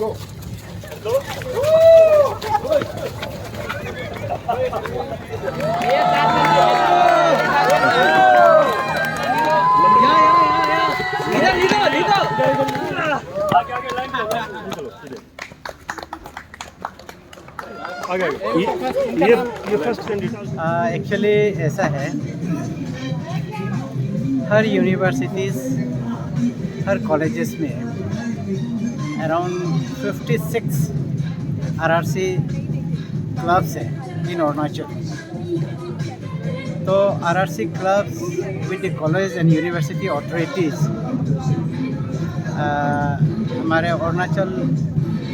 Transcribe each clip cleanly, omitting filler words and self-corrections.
ये first candidate actually ऐसा है, हर यूनिवर्सिटीज़, हर कॉलेजेस में अराउंड 56 आरआरसी क्लब्स हैं इन अरुणाचल। तो RRC clubs with the college and university authorities हमारे Arunachal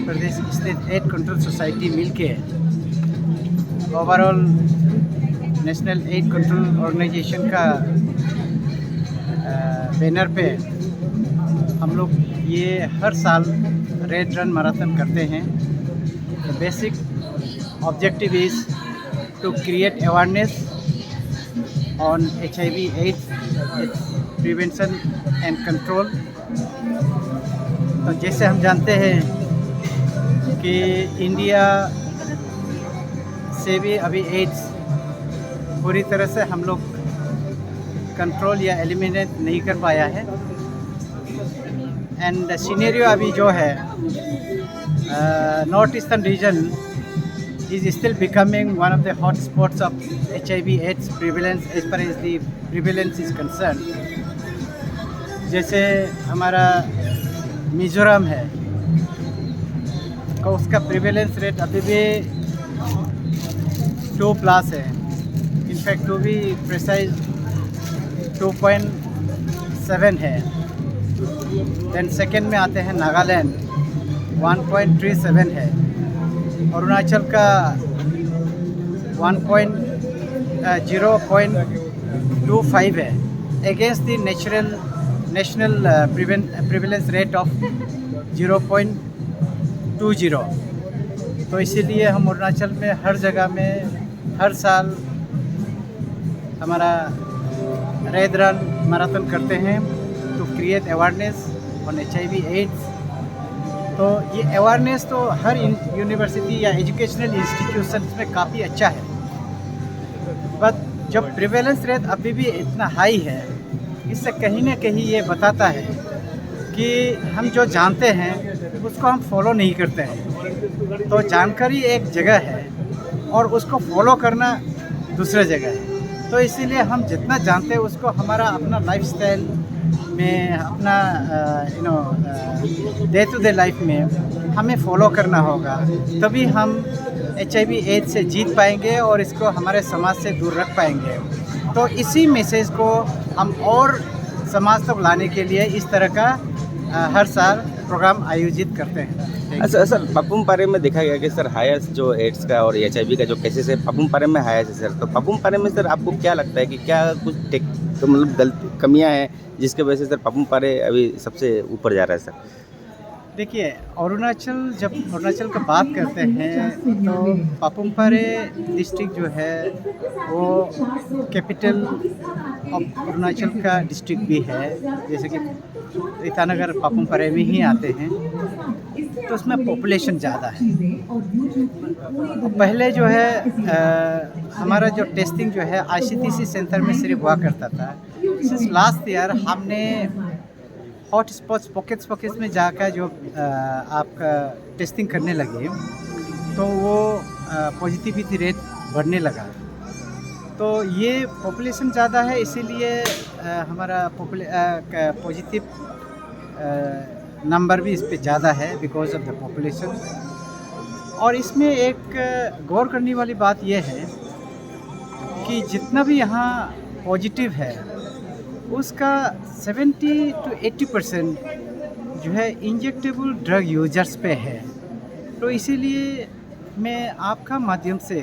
Pradesh state AIDS control society मिलके overall national AIDS control organisation का बैनर पे हम लोग ये हर साल रेड रन मैराथन करते हैं। The basic objective is to create awareness on HIV AIDS, its prevention and control. तो जैसे हम जानते हैं कि इंडिया से भी अभी एड्स पूरी तरह से हम लोग कंट्रोल या एलिमिनेट नहीं कर पाया है। एंड सिनेरियो अभी जो है north eastern region is still becoming one of the hot spots of HIV AIDS prevalence as per as the prevalence is concern. जैसे हमारा मिज़ोरम है तो उसका प्रिवेलेंस रेट अभी भी 2+ है। इनफैक्ट टू बी प्रिसाइज 2.7 है। देन सेकेंड में आते हैं नागालैंड, 1.37 है। अरुणाचल का 0.25 है against the national prevalence rate of 0.20। तो इसीलिए हम अरुणाचल में हर जगह में हर साल हमारा रेड रन मैराथन करते हैं to create awareness on HIV AIDS। तो ये अवेयरनेस तो हर यूनिवर्सिटी या एजुकेशनल इंस्टीट्यूशंस में काफ़ी अच्छा है, बट जब प्रिवेलेंस रेट अभी भी इतना हाई है, इससे कहीं ना कहीं ये बताता है कि हम जो जानते हैं उसको हम फॉलो नहीं करते हैं। तो जानकारी एक जगह है और उसको फॉलो करना दूसरा जगह है। तो इसीलिए हम जितना जानते हैं उसको हमारा अपना लाइफस्टाइल में, अपना डे टू डे लाइफ में हमें फॉलो करना होगा, तभी हम HIV AIDS से जीत पाएंगे और इसको हमारे समाज से दूर रख पाएंगे। तो इसी मैसेज को हम और समाज तक लाने के लिए इस तरह का हर साल प्रोग्राम आयोजित करते हैं। सर पापुम पारे में देखा गया कि सर हाईएस्ट जो एड्स का और HIV का जो केसेस है पापुम पारे में हाईएस्ट है सर। तो पापुम पारे में सर आपको क्या लगता है कि क्या कुछ तो मतलब कमियां हैं जिसके वजह से सर पापुम पारे अभी सबसे ऊपर जा रहा है सर? देखिए, जब अरुणाचल का बात करते हैं तो पापुम पारे डिस्ट्रिक्ट जो है वो कैपिटल ऑफ अरुणाचल का डिस्ट्रिक्ट भी है। जैसे कि ईटानगर पापुम पारे में ही आते हैं, तो उसमें पॉपुलेशन ज़्यादा है। पहले जो है हमारा जो टेस्टिंग जो है ICTC सेंटर में सिर्फ हुआ करता था। सिंस लास्ट ईयर हमने हॉट स्पॉट्स पॉकेट्स में जाकर जो आपका टेस्टिंग करने लगे, तो वो पॉजिटिविटी रेट बढ़ने लगा। तो ये पॉपुलेशन ज़्यादा है, इसीलिए हमारा पॉजिटिव नंबर भी इस पे ज़्यादा है बिकॉज ऑफ द पॉपुलेशन। और इसमें एक गौर करने वाली बात यह है कि जितना भी यहाँ पॉजिटिव है उसका 70 to 80% जो है इंजेक्टेबल ड्रग यूजर्स पे है। तो इसीलिए मैं आपका माध्यम से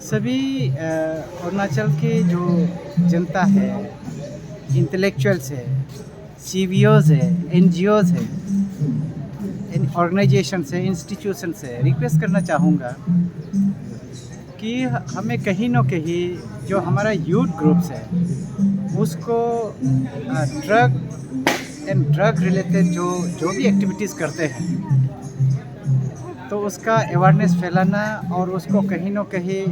सभी अरुणाचल के जो जनता है, इंटेलेक्चुअल्स है, CVOs है, NGOs है, ऑर्गेनाइजेशंस है, इंस्टीट्यूशंस है, रिक्वेस्ट करना चाहूँगा कि हमें कहीं न कहीं जो हमारा यूथ ग्रुप्स है उसको ड्रग लेकिन ड्रग रिलेटेड जो भी एक्टिविटीज़ करते हैं तो उसका अवेयरनेस फैलाना और उसको कहीं न कहीं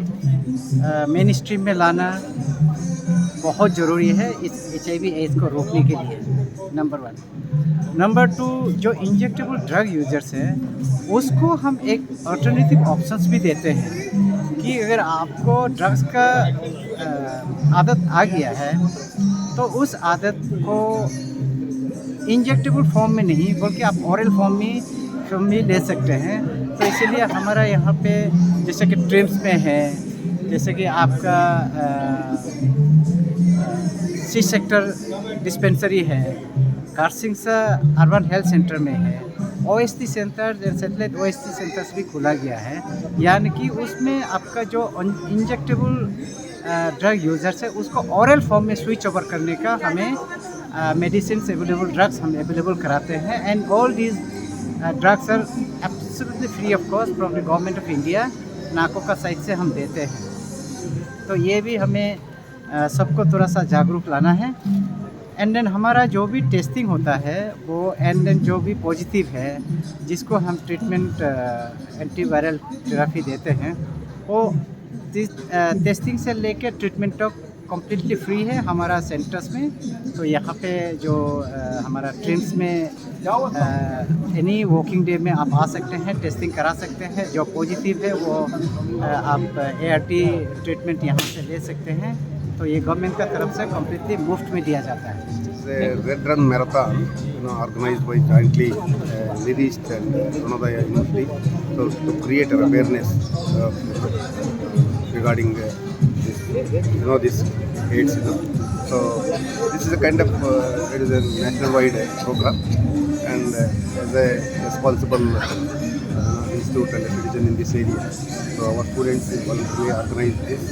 मेन स्ट्रीम में लाना बहुत ज़रूरी है इस HIV एड्स को रोकने के लिए, नंबर 1। नंबर 2, जो इंजेक्टेबल ड्रग यूजर्स हैं उसको हम एक अल्टरनेटिव ऑप्शंस भी देते हैं कि अगर आपको ड्रग्स का आदत आ गया है तो उस आदत को इंजेक्टेबल फॉर्म में नहीं बल्कि आप ऑरल फॉर्म में ले सकते हैं। तो इसीलिए हमारा यहाँ पे जैसे कि ट्रिम्स में है, जैसे कि आपका सी सेक्टर डिस्पेंसरी है, कारसिंगसा अर्बन हेल्थ सेंटर में है, OST centre, satellite OST centres भी खोला गया है। यानी कि उसमें आपका जो इंजेक्टेबल ड्रग यूजर्स है उसको ऑरल फॉर्म में स्विच ओवर करने का हमें मेडिसिन अवेलेबल ड्रग्स हम अवेलेबल कराते हैं। And all these drugs are absolutely free of cost from the government of India, NACO का साइड से हम देते हैं। तो ये भी हमें सबको थोड़ा सा जागरूक लाना है। एंड देन हमारा जो भी टेस्टिंग होता है वो एंड देन जो भी पॉजिटिव है जिसको हम ट्रीटमेंट एंटीवायरल थेरेपी देते हैं वो टेस्टिंग से लेकर ट्रीटमेंट तक कम्प्लीटली फ्री है हमारा सेंटर्स में। तो यहाँ पे जो हमारा ट्रिम्स में एनी वर्किंग डे में आप आ सकते हैं, टेस्टिंग करा सकते हैं। जो पॉजिटिव है वो आप ART ट्रीटमेंट यहाँ से ले सकते हैं। तो ये गवर्नमेंट का तरफ से कम्प्लीटली मुफ्त में दिया जाता है। Red Run Marathon, organized by jointly NIRIST and Anodaya University, so to create an awareness regarding this AIDS. So this is a kind of it is a national-wide program, and as a responsible institute and a citizen in this area, so our students voluntarily organize this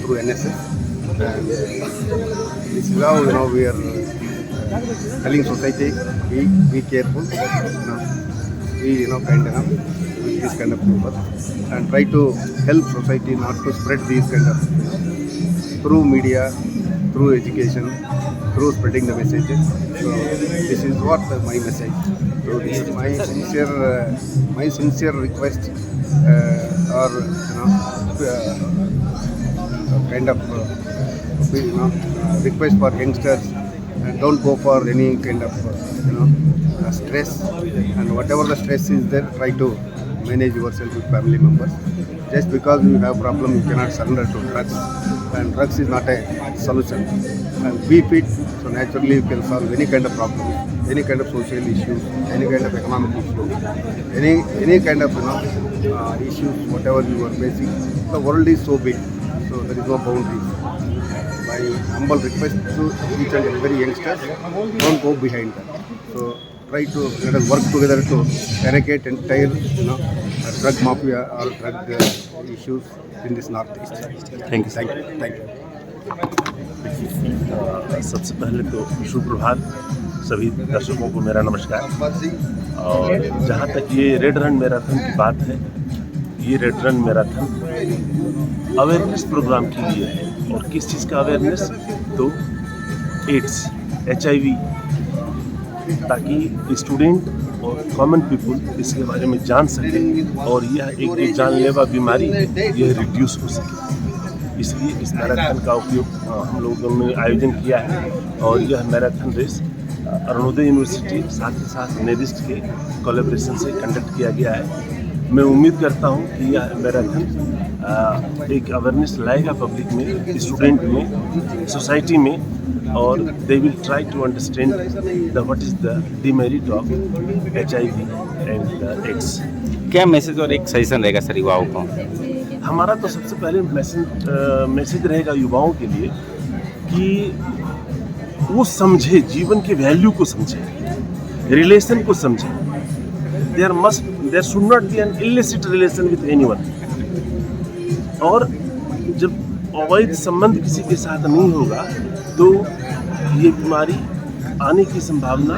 through NSS. And this is how we are telling society be careful, be kind enough with this kind of people, and try to help society not to spread these kind of through media, through education, through spreading the messages. So this is what my message. So this is my sincere request, or kind of request for youngsters, and don't go for any kind of stress, and whatever the stress is there, try to manage yourself with family members. Just because you have problem, you cannot surrender to drugs, and drugs is not a solution. And be fit, so naturally you can solve any kind of problem, any kind of social issue, any kind of economic issue, any kind of issues, whatever you are facing. The world is so big, so there is no boundaries. My humble request to each and every youngster, don't go behind them. So try to let us work together to eradicate entire drug mafia or drug issues in this northeast. Thank you. Thank you. सबसे पहले तो शुभ प्रभात, सभी दर्शकों को मेरा नमस्कार। और जहाँ तक ये रेड रन मैराथन की बात है, ये red run marathon awareness programme के लिए है। और किस चीज़ का अवेयरनेस? तो एड्स, HIV, ताकि स्टूडेंट और कॉमन पीपल इसके बारे में जान सकें और यह एक जानलेवा बीमारी यह रिड्यूस हो सके। इसलिए इस मैराथन का उपयोग हम लोगों ने आयोजन किया है। और यह मैराथन रेस अरुणोदय यूनिवर्सिटी साथ ही साथ NIRIST के कोलैबोरेशन से कंडक्ट किया गया है। मैं उम्मीद करता हूं कि यह मैराथन एक अवेयरनेस लाएगा पब्लिक में, स्टूडेंट में, सोसाइटी में, और they will try to understand what is the demerit of HIV and AIDS. क्या मैसेज और एक सजेशन रहेगा सर युवाओं को? हमारा तो सबसे पहले मैसेज रहेगा युवाओं के लिए कि वो समझे, जीवन के वैल्यू को समझे, रिलेशन को समझे। There should not be an illicit relation with anyone. और जब अवैध संबंध किसी के साथ नहीं होगा तो ये बीमारी आने की संभावना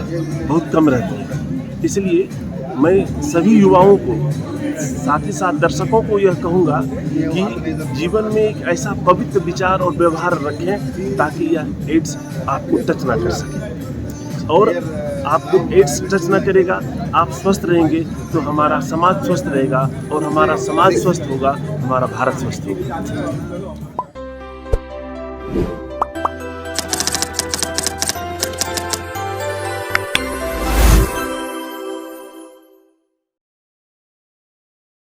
बहुत कम रहती है। इसलिए मैं सभी युवाओं को, साथ ही साथ दर्शकों को यह कहूँगा कि जीवन में एक ऐसा पवित्र विचार और व्यवहार रखें ताकि यह एड्स आपको टच ना कर सके। और आपको एड्स टच ना करेगा, आप स्वस्थ रहेंगे तो हमारा समाज स्वस्थ रहेगा, और हमारा समाज स्वस्थ होगा, हमारा भारत स्वस्थ होगा।